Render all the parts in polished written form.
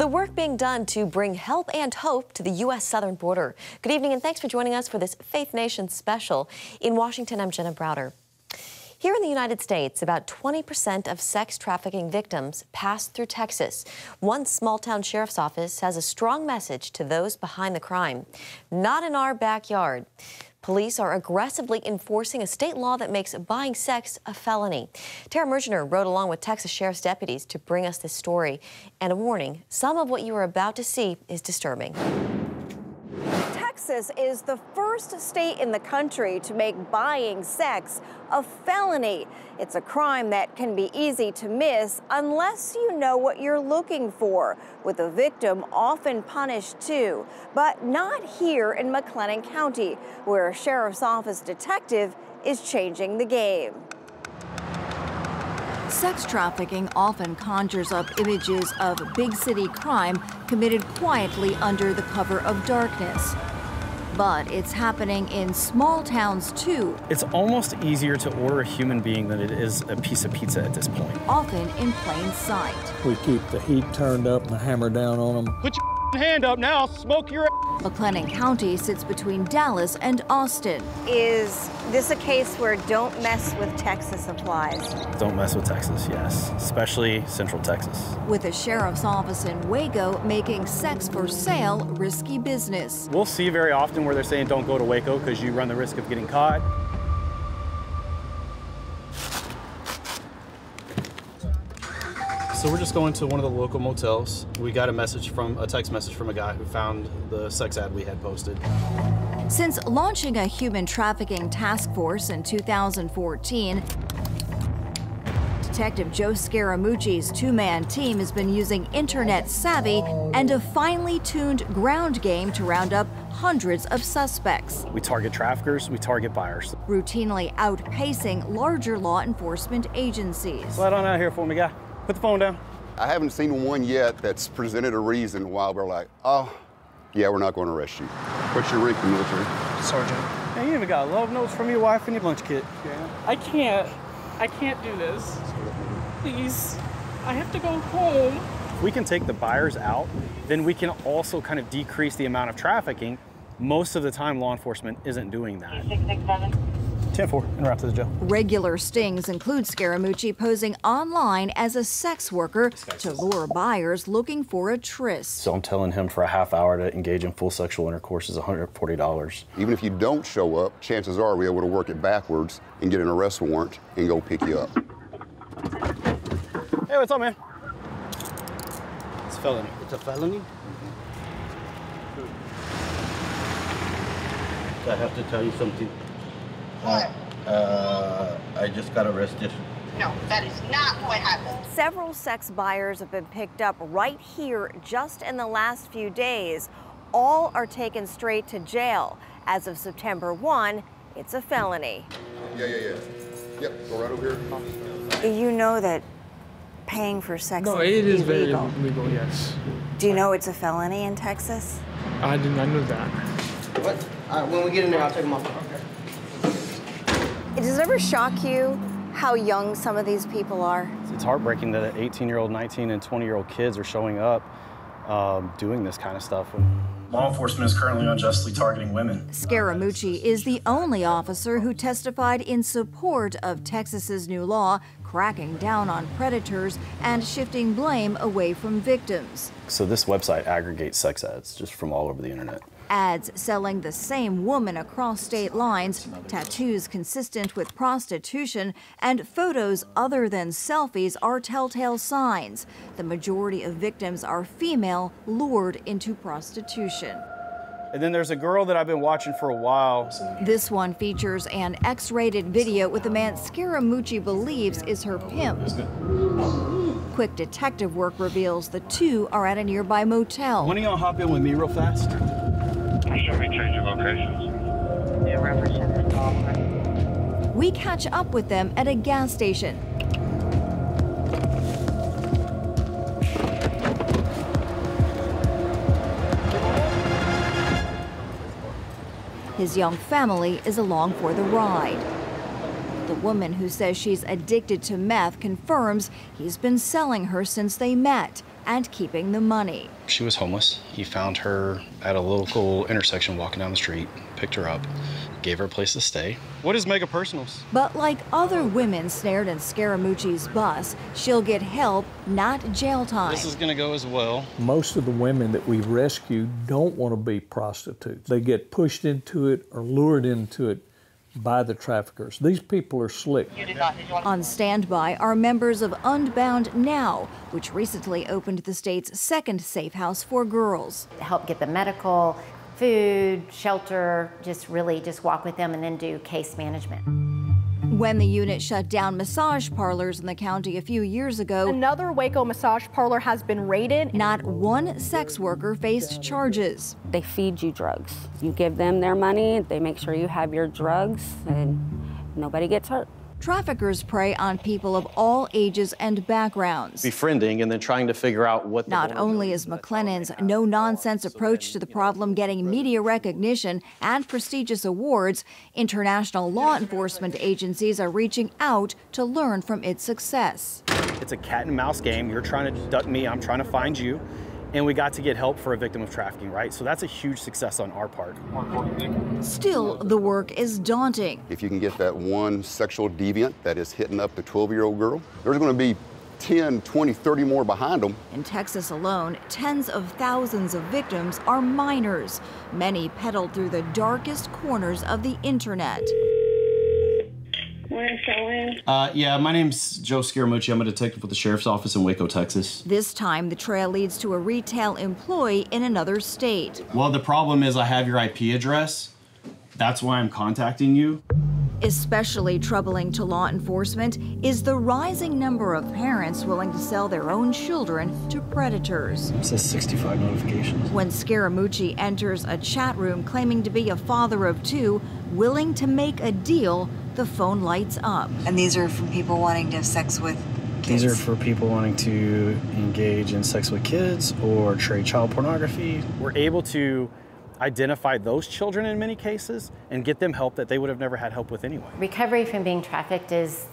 the work being done to bring help and hope to the U.S. southern border. Good evening and thanks for joining us for this Faith Nation special. In Washington, I'm Jenna Browder. Here in the United States, about 20% of sex trafficking victims pass through Texas. One small-town sheriff's office has a strong message to those behind the crime. Not in our backyard. Police are aggressively enforcing a state law that makes buying sex a felony. Tara Mergener rode along with Texas Sheriff's deputies to bring us this story. And a warning, some of what you are about to see is disturbing. Texas is the first state in the country to make buying sex a felony. It's a crime that can be easy to miss unless you know what you're looking for, with the victim often punished too. But not here in McLennan County, where a sheriff's office detective is changing the game. Sex trafficking often conjures up images of big city crime committed quietly under the cover of darkness. But it's happening in small towns too. It's almost easier to order a human being than it is a piece of pizza at this point. Often in plain sight. We keep the heat turned up and the hammer down on them. Put your hand up now, smoke your McLennan County sits between Dallas and Austin. Is this a case where don't mess with Texas applies? Don't mess with Texas, yes, especially Central Texas. With a sheriff's office in Waco making sex for sale risky business. We'll see very often where they're saying don't go to Waco because you run the risk of getting caught. So we're just going to one of the local motels. We got a text message from a guy who found the sex ad we had posted. Since launching a human trafficking task force in 2014, Detective Joe Scaramucci's two-man team has been using internet savvy and a finely tuned ground game to round up hundreds of suspects. We target traffickers, we target buyers. Routinely outpacing larger law enforcement agencies. Slide on out here for me, guy. Put the phone down. I haven't seen one yet that's presented a reason why we're like, oh, yeah, we're not going to arrest you. What's your rank in the military? Sergeant. Hey, you even got love notes from your wife and your lunch kit. Yeah. I can't do this. Please, I have to go home. If we can take the buyers out, then we can also kind of decrease the amount of trafficking. Most of the time, law enforcement isn't doing that. 10-4, en route to the jail. Regular stings include Scaramucci posing online as a sex worker to lure buyers looking for a tryst. So I'm telling him for a half hour to engage in full sexual intercourse is $140. Even if you don't show up, chances are we're able to work it backwards and get an arrest warrant and go pick you up. Hey, what's up, man? It's a felony. It's a felony? I have to tell you something. What? I just got arrested. No, that is not what happened. Several sex buyers have been picked up right here just in the last few days. All are taken straight to jail. As of September 1, it's a felony. Yeah. Yep, go right over here. You know that paying for sex No, is it is illegal. very legal, yes. Do you know it's a felony in Texas? I did not know that. What? When we get in there, I'll take them off. Does it ever shock you how young some of these people are? It's heartbreaking that 18-year-old, 19, and 20-year-old kids are showing up doing this kind of stuff. Law enforcement is currently unjustly targeting women. Scaramucci is the only officer who testified in support of Texas's new law cracking down on predators and shifting blame away from victims. So this website aggregates sex ads just from all over the internet. Ads selling the same woman across state lines, tattoos consistent with prostitution, and photos other than selfies are telltale signs. The majority of victims are female, lured into prostitution. And then there's a girl that I've been watching for a while. This one features an X-rated video with a man Scaramucci believes is her pimp. Quick detective work reveals the two are at a nearby motel. When are y'all hop in with me real fast? Should we change your locations? We catch up with them at a gas station. His young family is along for the ride. The woman who says she's addicted to meth confirms he's been selling her since they met. and keeping the money. She was homeless. He found her at a local intersection walking down the street, picked her up, gave her a place to stay. What is mega personals? But like other women snared in Scaramucci's bus, she'll get help, not jail time. This is gonna go as well. Most of the women that we rescue don't want to be prostitutes. They get pushed into it or lured into it by the traffickers. These people are slick. On standby are members of Unbound Now, which recently opened the state's second safe house for girls. Help get them medical, food, shelter, just walk with them and then do case management. When the unit shut down massage parlors in the county a few years ago, another Waco massage parlor has been raided. Not one sex worker faced charges. They feed you drugs. You give them their money, they make sure you have your drugs, and nobody gets hurt. Traffickers prey on people of all ages and backgrounds. Befriending and then trying to figure out what. Not only is McLennan's no-nonsense approach to the problem getting media recognition and prestigious awards, international law enforcement agencies are reaching out to learn from its success. It's a cat and mouse game. You're trying to duck me, I'm trying to find you. And we got to get help for a victim of trafficking, right? So that's a huge success on our part. Still, the work is daunting. If you can get that one sexual deviant that is hitting up the 12-year-old girl, there's going to be 10, 20, 30 more behind them. In Texas alone, tens of thousands of victims are minors, many peddled through the darkest corners of the internet. Yeah, my name's Joe Scaramucci. I'm a detective with the Sheriff's Office in Waco, Texas. This time, the trail leads to a retail employee in another state. Well, the problem is I have your IP address. That's why I'm contacting you. Especially troubling to law enforcement is the rising number of parents willing to sell their own children to predators. It says 65 notifications. When Scaramucci enters a chat room claiming to be a father of two, willing to make a deal, the phone lights up. And these are from people wanting to have sex with kids? These are for people wanting to engage in sex with kids or trade child pornography. We're able to identify those children in many cases and get them help that they would have never had help with anyway. Recovery from being trafficked is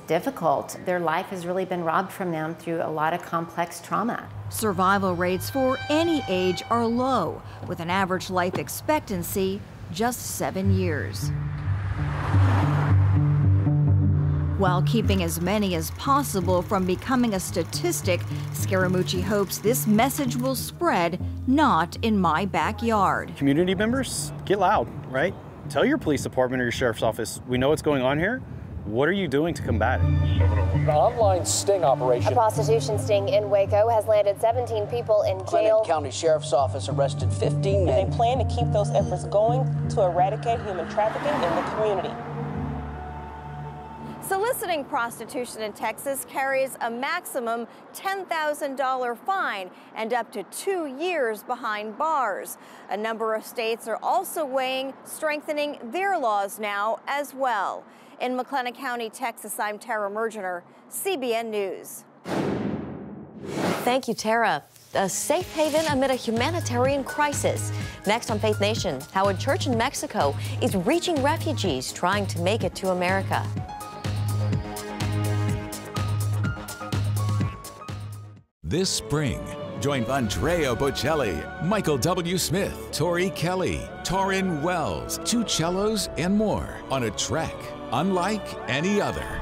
difficult. Their life has really been robbed from them through a lot of complex trauma. Survival rates for any age are low, with an average life expectancy just 7 years. While keeping as many as possible from becoming a statistic, Scaramucci hopes this message will spread, not in my backyard. Community members, get loud, right? Tell your police department or your sheriff's office, we know what's going on here. What are you doing to combat it? An online sting operation. A prostitution sting in Waco has landed 17 people in jail. Clinton County Sheriff's Office arrested 15 men. And they plan to keep those efforts going to eradicate human trafficking in the community. Soliciting prostitution in Texas carries a maximum $10,000 fine and up to 2 years behind bars. A number of states are also weighing strengthening their laws now as well. In McLennan County, Texas, I'm Tara Mergener, CBN News. Thank you, Tara. A safe haven amid a humanitarian crisis. Next on Faith Nation, how a church in Mexico is reaching refugees trying to make it to America. This spring, join Andrea Bocelli, Michael W. Smith, Tori Kelly, Torrin Wells, two cellos, and more on a trek unlike any other.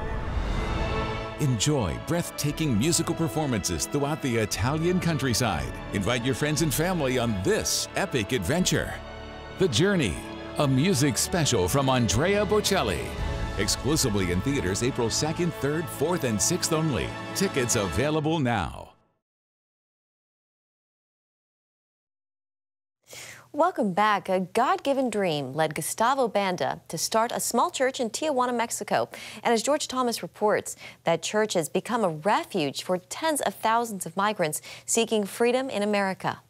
Enjoy breathtaking musical performances throughout the Italian countryside. Invite your friends and family on this epic adventure. The Journey, a music special from Andrea Bocelli. Exclusively in theaters April 2nd, 3rd, 4th, and 6th only. Tickets available now. Welcome back. A God-given dream led Gustavo Banda to start a small church in Tijuana, Mexico. And as George Thomas reports, that church has become a refuge for tens of thousands of migrants seeking freedom in America.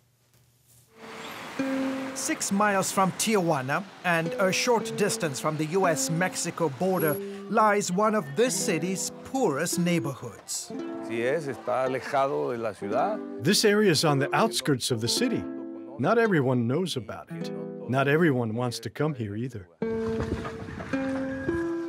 6 miles from Tijuana and a short distance from the U.S.-Mexico border lies one of this city's poorest neighborhoods. This area is on the outskirts of the city. Not everyone knows about it. Not everyone wants to come here either.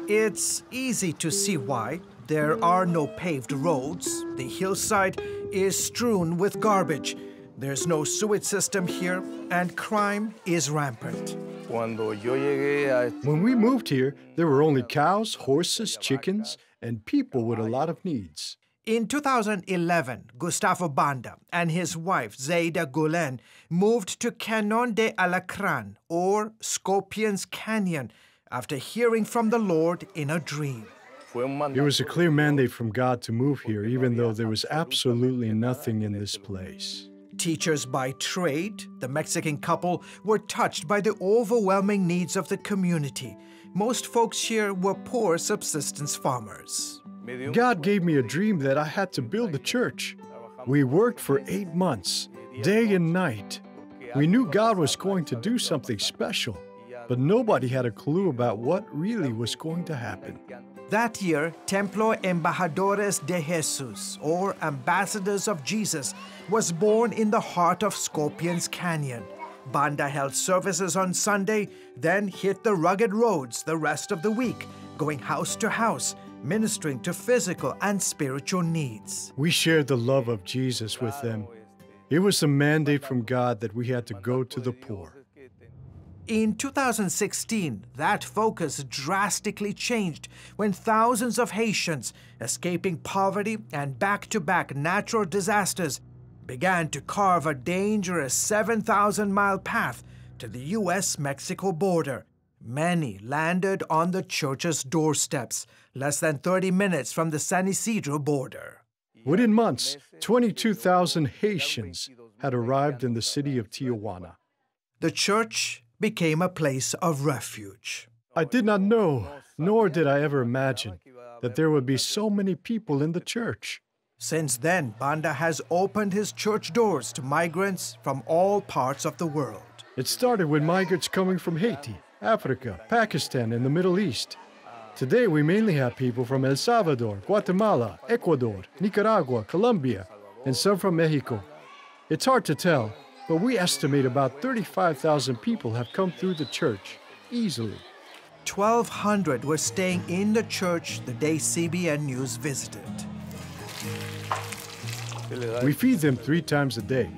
It's easy to see why. There are no paved roads. The hillside is strewn with garbage. There's no sewage system here, and crime is rampant. When we moved here, there were only cows, horses, chickens, and people with a lot of needs. In 2011, Gustavo Banda and his wife Zaida Gulen moved to Canon de Alacran, or Scorpion's Canyon, after hearing from the Lord in a dream. It was a clear mandate from God to move here, even though there was absolutely nothing in this place. Teachers by trade, the Mexican couple were touched by the overwhelming needs of the community. Most folks here were poor subsistence farmers. God gave me a dream that I had to build a church. We worked for 8 months, day and night. We knew God was going to do something special, but nobody had a clue about what really was going to happen. That year, Templo Embajadores de Jesus, or Ambassadors of Jesus, was born in the heart of Scorpion's Canyon. Banda held services on Sunday, then hit the rugged roads the rest of the week, going house to house, ministering to physical and spiritual needs. We shared the love of Jesus with them. It was a mandate from God that we had to go to the poor. In 2016, that focus drastically changed when thousands of Haitians, escaping poverty and back-to-back natural disasters, began to carve a dangerous 7,000-mile path to the U.S.-Mexico border. Many landed on the church's doorsteps, less than 30 minutes from the San Isidro border. Within months, 22,000 Haitians had arrived in the city of Tijuana. The church became a place of refuge. I did not know, nor did I ever imagine, that there would be so many people in the church. Since then, Banda has opened his church doors to migrants from all parts of the world. It started with migrants coming from Haiti, Africa, Pakistan, and the Middle East. Today, we mainly have people from El Salvador, Guatemala, Ecuador, Nicaragua, Colombia, and some from Mexico. It's hard to tell, but we estimate about 35,000 people have come through the church, easily. 1,200 were staying in the church the day CBN News visited. We feed them 3 times a day.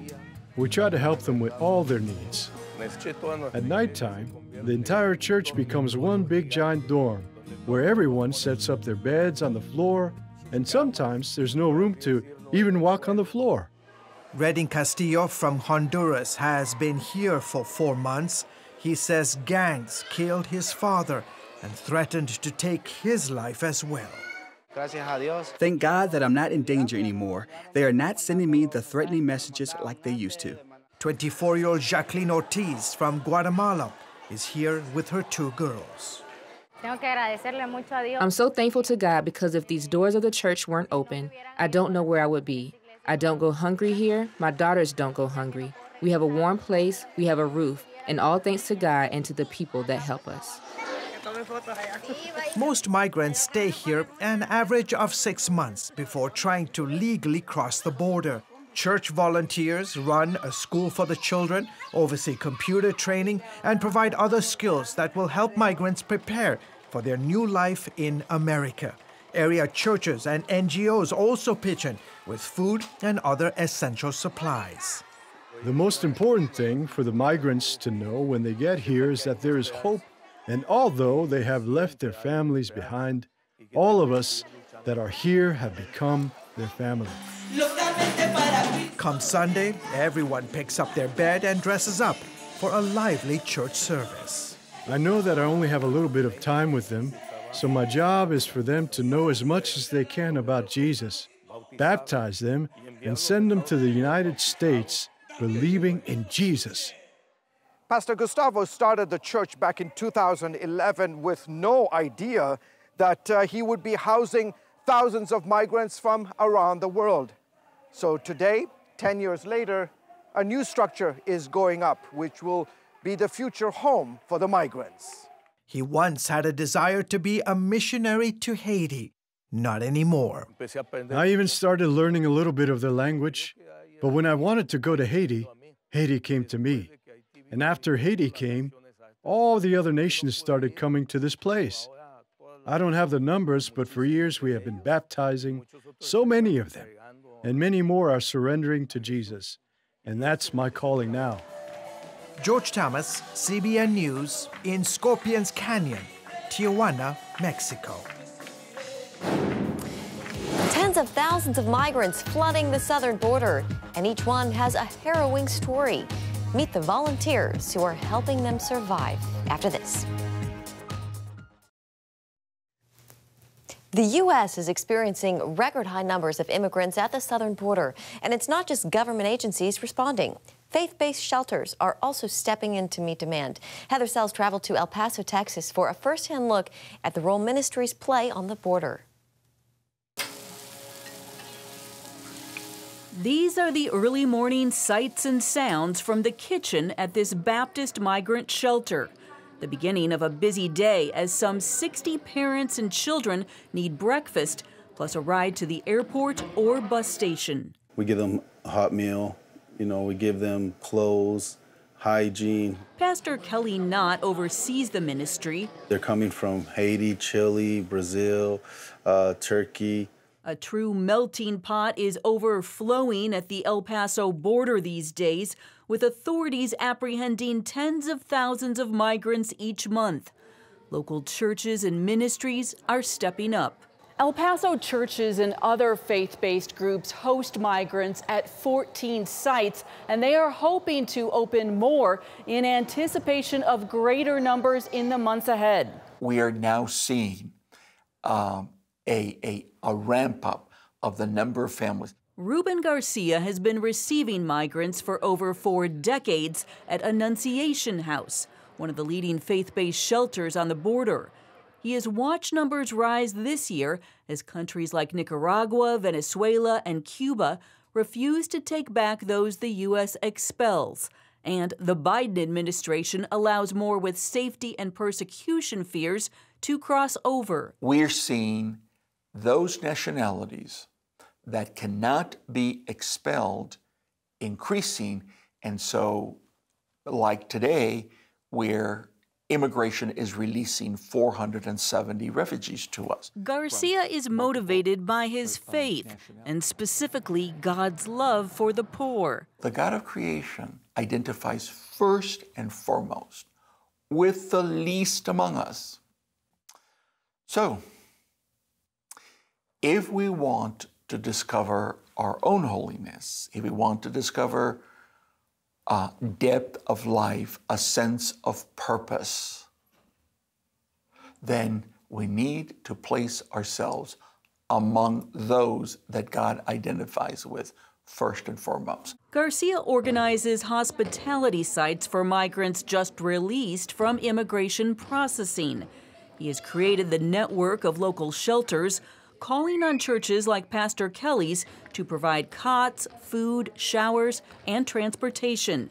We try to help them with all their needs. At nighttime, the entire church becomes one big giant dorm, where everyone sets up their beds on the floor, and sometimes there's no room to even walk on the floor. Redding Castillo from Honduras has been here for 4 months. He says gangs killed his father and threatened to take his life as well. Thank God that I'm not in danger anymore. They are not sending me the threatening messages like they used to. 24-year-old Jacqueline Ortiz from Guatemala is here with her 2 girls. I'm so thankful to God because if these doors of the church weren't open, I don't know where I would be. I don't go hungry here. My daughters don't go hungry. We have a warm place, we have a roof, and all thanks to God and to the people that help us. Most migrants stay here an average of 6 months before trying to legally cross the border. Church volunteers run a school for the children, oversee computer training, and provide other skills that will help migrants prepare for their new life in America. Area churches and NGOs also pitch in with food and other essential supplies. The most important thing for the migrants to know when they get here is that there is hope, and although they have left their families behind, all of us that are here have become their family. Come Sunday, everyone picks up their bed and dresses up for a lively church service. I know that I only have a little bit of time with them, so my job is for them to know as much as they can about Jesus, baptize them, and send them to the United States believing in Jesus. Pastor Gustavo started the church back in 2011 with no idea that he would be housing thousands of migrants from around the world. So today, 10 years later, a new structure is going up, which will be the future home for the migrants. He once had a desire to be a missionary to Haiti. Not anymore. I even started learning a little bit of their language, but when I wanted to go to Haiti, Haiti came to me. And after Haiti came, all the other nations started coming to this place. I don't have the numbers, but for years we have been baptizing so many of them, and many more are surrendering to Jesus. And that's my calling now. George Thomas, CBN News, in Scorpions Canyon, Tijuana, Mexico. Tens of thousands of migrants flooding the southern border, and each one has a harrowing story. Meet the volunteers who are helping them survive after this. The U.S. is experiencing record high numbers of immigrants at the southern border, and it's not just government agencies responding. Faith-based shelters are also stepping in to meet demand. Heather Sells traveled to El Paso, Texas for a first-hand look at the role ministries play on the border. These are the early morning sights and sounds from the kitchen at this Baptist migrant shelter. The beginning of a busy day as some 60 parents and children need breakfast, plus a ride to the airport or bus station. We give them a hot meal, we give them clothes, hygiene. Pastor Kelly Knott oversees the ministry. They're coming from Haiti, Chile, Brazil, Turkey. A true melting pot is overflowing at the El Paso border these days, with authorities apprehending tens of thousands of migrants each month. Local churches and ministries are stepping up. El Paso churches and other faith-based groups host migrants at 14 sites, and they are hoping to open more in anticipation of greater numbers in the months ahead. We are now seeing a ramp up of the number of families. Ruben Garcia has been receiving migrants for over 4 decades at Annunciation House, one of the leading faith-based shelters on the border. He has watched numbers rise this year as countries like Nicaragua, Venezuela, and Cuba refuse to take back those the U.S. expels. And the Biden administration allows more with safety and persecution fears to cross over. We're seeing those nationalities that cannot be expelled increasing. And so, like today, where immigration is releasing 470 refugees to us. Garcia is motivated by his faith, and specifically God's love for the poor. The God of creation identifies first and foremost with the least among us. So, if we want to discover our own holiness, if we want to discover a depth of life, a sense of purpose, then we need to place ourselves among those that God identifies with first and foremost. Garcia organizes hospitality sites for migrants just released from immigration processing. He has created the network of local shelters, calling on churches like Pastor Kelly's to provide cots, food, showers, and transportation.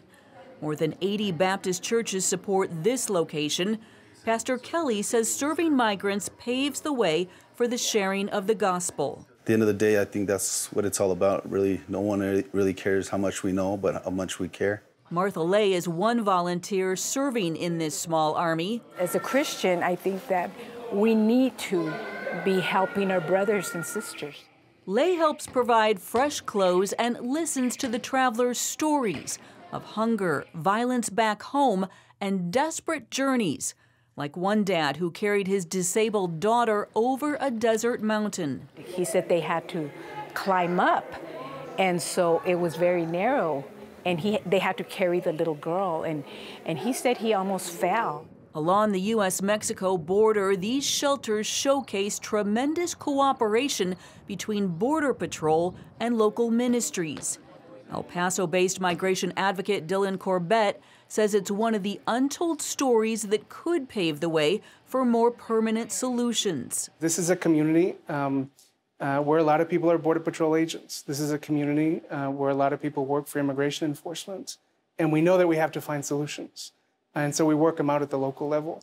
More than 80 Baptist churches support this location. Pastor Kelly says serving migrants paves the way for the sharing of the gospel. At the end of the day, I think that's what it's all about. Really, no one really cares how much we know, but how much we care. Martha Lay is one volunteer serving in this small army. As a Christian, I think that we need to be helping our brothers and sisters. Lay helps provide fresh clothes and listens to the travelers' stories of hunger, violence back home, and desperate journeys, like one dad who carried his disabled daughter over a desert mountain. He said they had to climb up, and so it was very narrow, and they had to carry the little girl, and he said he almost fell. Along the U.S.-Mexico border, these shelters showcase tremendous cooperation between Border Patrol and local ministries. El Paso-based migration advocate Dylan Corbett says it's one of the untold stories that could pave the way for more permanent solutions. This is a community where a lot of people are Border Patrol agents. This is a community where a lot of people work for immigration enforcement. And we know that we have to find solutions. And so we work them out at the local level.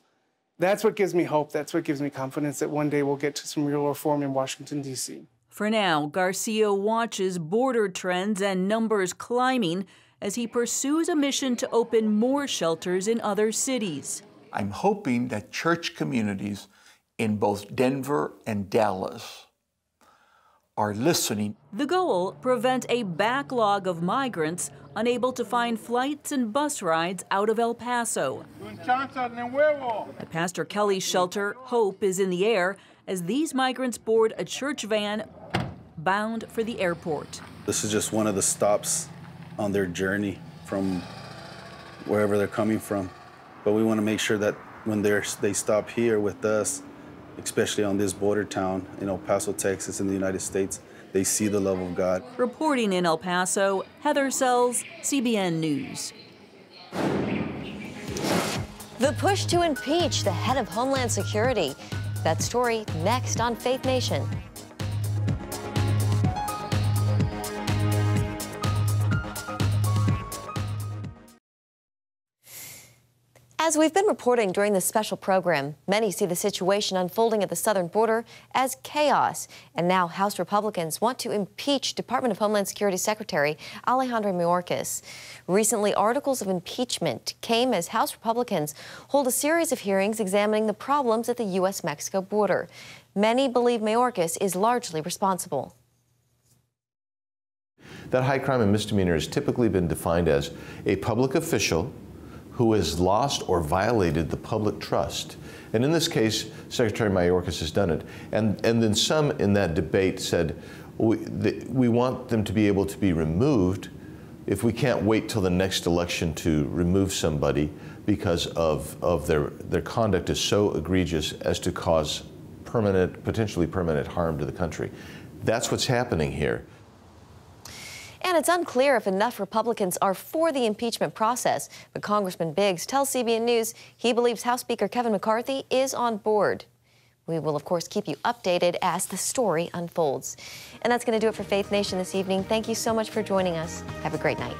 That's what gives me hope. That's what gives me confidence that one day we'll get to some real reform in Washington, D.C. For now, Garcia watches border trends and numbers climbing as he pursues a mission to open more shelters in other cities. I'm hoping that church communities in both Denver and Dallas are listening. The goal, prevent a backlog of migrants unable to find flights and bus rides out of El Paso. At Pastor Kelly's shelter, hope is in the air as these migrants board a church van bound for the airport. This is just one of the stops on their journey from wherever they're coming from. But we want to make sure that when they stop here with us, especially on this border town in El Paso, Texas, in the United States, they see the love of God. Reporting in El Paso, Heather Sells, CBN News. The push to impeach the head of Homeland Security. That story next on Faith Nation. As we've been reporting during this special program, many see the situation unfolding at the southern border as chaos. And now House Republicans want to impeach Department of Homeland Security Secretary Alejandro Mayorkas. Recently, articles of impeachment came as House Republicans hold a series of hearings examining the problems at the U.S.-Mexico border. Many believe Mayorkas is largely responsible. That high crime and misdemeanor has typically been defined as a public official who has lost or violated the public trust. And in this case, Secretary Mayorkas has done it. And then some in that debate said, we want them to be able to be removed if we can't wait till the next election to remove somebody because of their conduct is so egregious as to cause potentially permanent harm to the country. That's what's happening here. And it's unclear if enough Republicans are for the impeachment process. But Congressman Biggs tells CBN News he believes House Speaker Kevin McCarthy is on board. We will, of course, keep you updated as the story unfolds. And that's going to do it for Faith Nation this evening. Thank you so much for joining us. Have a great night.